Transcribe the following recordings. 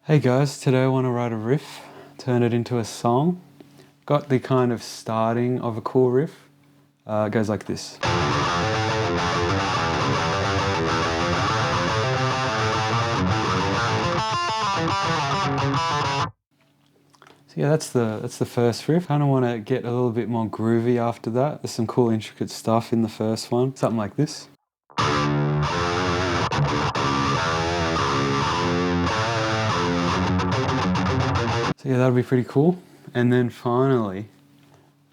Hey guys, today I want to write a riff, turn it into a song. Got the kind of starting of a cool riff. It goes like this. So yeah, that's the first riff. Kind of want to get a little bit more groovy after that. There's some cool intricate stuff in the first one. Something like this. So yeah, that'll be pretty cool. And then finally,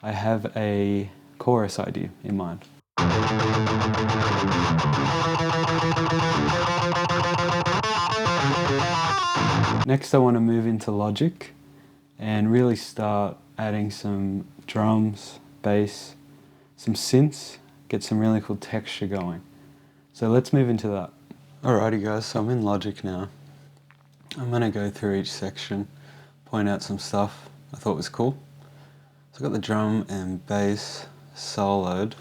I have a chorus idea in mind. Next, I want to move into Logic and really start adding some drums, bass, some synths, get some really cool texture going. So let's move into that. Alrighty guys, so I'm in Logic now. I'm going to go through each section, point out some stuff I thought was cool. So I've got the drum and bass soloed.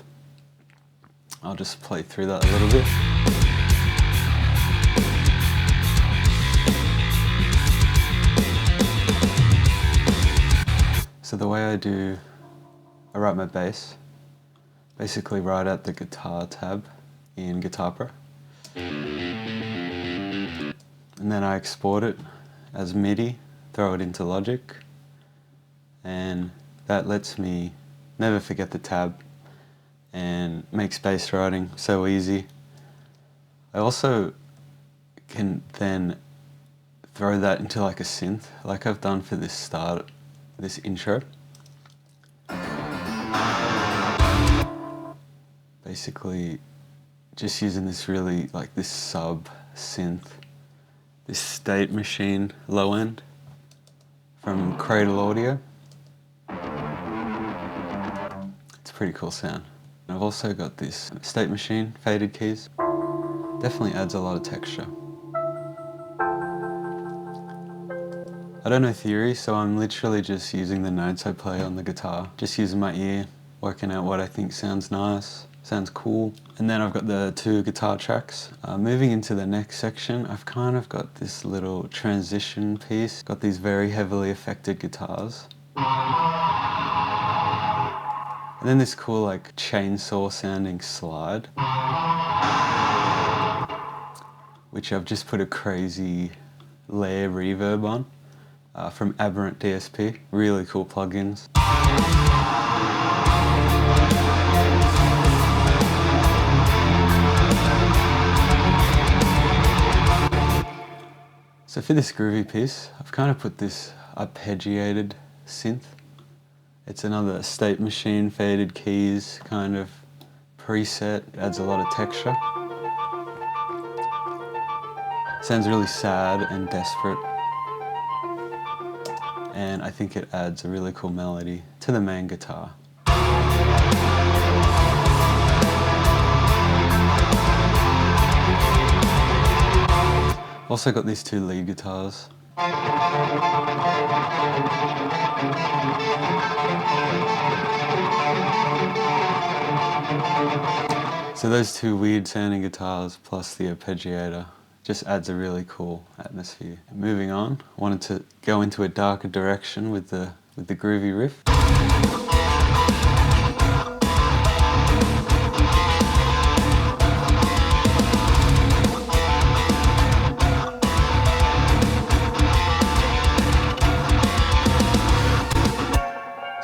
I'll just play through that a little bit. So the way I write my bass, basically write out the guitar tab in Guitar Pro. And then I export it as MIDI, throw it into Logic, and that lets me never forget the tab and makes bass writing so easy. I also can then throw that into like a synth, like I've done for this intro. Basically, just using this really, like this sub synth, this State Machine low end from Cradle Audio. It's a pretty cool sound. I've also got this State Machine faded keys. Definitely adds a lot of texture. I don't know theory, so I'm literally just using the notes I play on the guitar. Just using my ear, working out what I think sounds nice, sounds cool. And then I've got the two guitar tracks. Moving into the next section, I've kind of got this little transition piece. Got these very heavily affected guitars. And then this cool like chainsaw sounding slide, which I've just put a crazy layer reverb on. From Aberrant DSP, really cool plugins. So for this groovy piece, I've kind of put this arpeggiated synth. It's another State Machine faded keys kind of preset, adds a lot of texture. Sounds really sad and desperate. And I think it adds a really cool melody to the main guitar. Also got these two lead guitars. So those two weird sounding guitars plus the arpeggiator just adds a really cool atmosphere. Moving on, wanted to go into a darker direction with the groovy riff.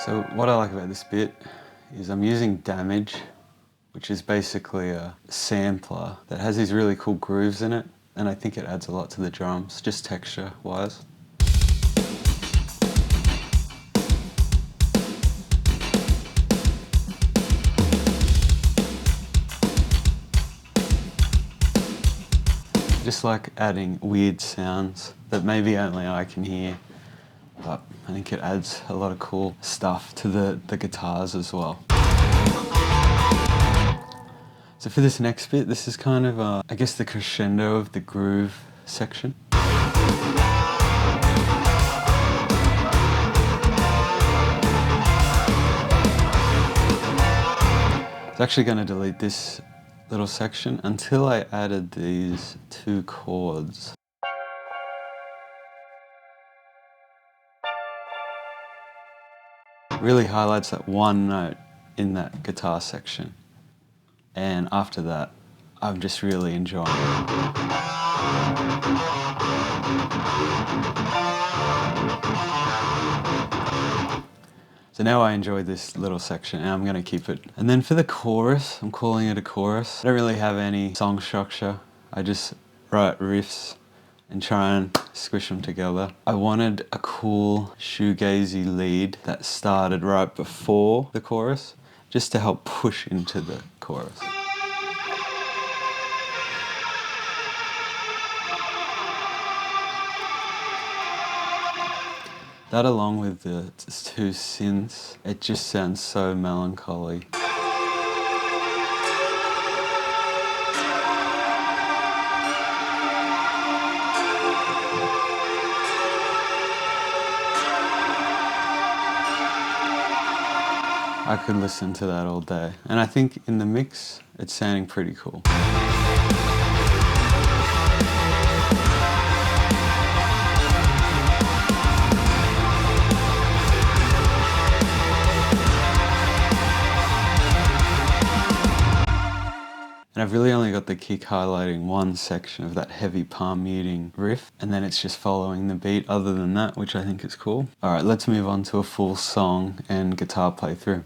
So what I like about this bit is I'm using Damage, which is basically a sampler that has these really cool grooves in it, and I think it adds a lot to the drums, just texture-wise. Just like adding weird sounds that maybe only I can hear, but I think it adds a lot of cool stuff to the guitars as well. So for this next bit, this is kind of, I guess, the crescendo of the groove section. I was actually going to delete this little section until I added these two chords. Really highlights that one note in that guitar section. And after that, I'm just really enjoying it. So now I enjoy this little section and I'm going to keep it. And then for the chorus, I'm calling it a chorus. I don't really have any song structure. I just write riffs and try and squish them together. I wanted a cool shoegazy lead that started right before the chorus, just to help push into the chorus. That along with the two synths, it just sounds so melancholy. I could listen to that all day. And I think in the mix, it's sounding pretty cool. And I've really only got the kick highlighting one section of that heavy palm muting riff, and then it's just following the beat other than that, which I think is cool. All right, let's move on to a full song and guitar playthrough.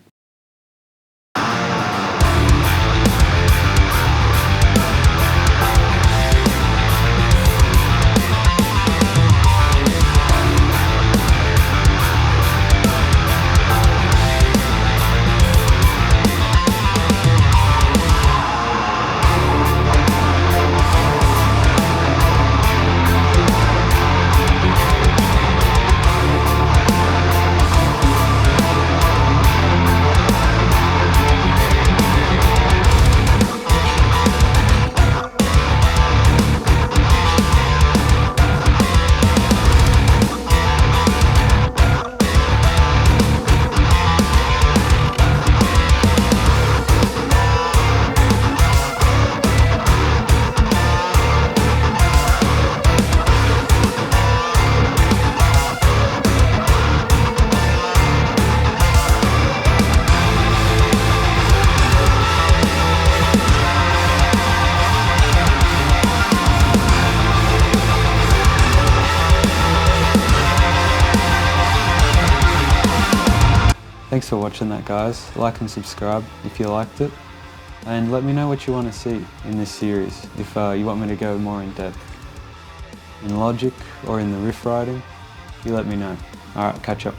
Thanks for watching that, guys. Like and subscribe if you liked it. And let me know what you want to see in this series. If you want me to go more in depth in Logic or in the riff writing, you let me know. Alright, catch up.